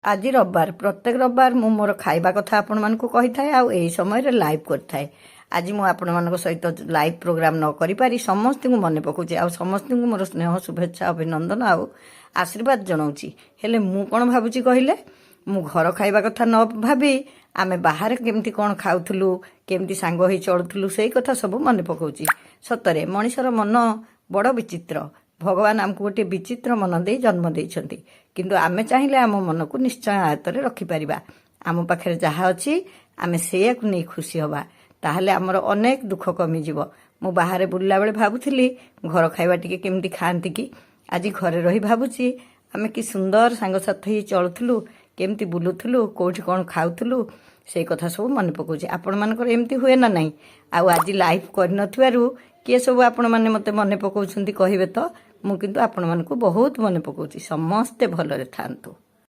आज रविवार प्रत्येक रविवार मु मोर खाइबा कथा आपण मानकु कहि थाए आ एई समय रे लाइव करथाए। आज मु आपण मानक सहित लाइव प्रोग्राम न करि पारि समस्त को मने पकोछि आ समस्त को मोर स्नेह शुभेच्छा अभिनंदन आ आशीर्वाद जनाउछि। हेले मु कोन भाबुछि कहिले मु घर खाइबा कथा न भाबी आमे बाहर केमती कोन खाउथुलु केमती सांग होई चलुथुलु सेई कथा सब मने पकोछि। सतरे मनिषर मन बड़ विचित्र। भगवान आमको गोटे विचित्र मन दे जन्म देइछंती किंतु आमे चाहिले आम मन को निश्चय आयतरे रखि परिबा। आम पाखरे जहा अछि आमे सेया को नै खुशी होबा ताहले हमर अनेक दुख कमी जीवो। मु बाहर बुल्ला बेले भाबुथिली घर खाइबा टिके केमती खांती कि आज घरे रही भाबुछि आमे कि सुंदर सांग साथी चलुथुलु केमती बुलुथुलु कोठी कोन खाउथुलु से कथा सब मन पकोछि। आपण मानकर एमती हुए ना नाही आ आज लाइव कर नथिबारु के सब आपण माने मते मने पकोछंती कहिबे तो मु किंतु आपण मानकु बहुत मने पकोछि। समस्ते भलरे थांतु।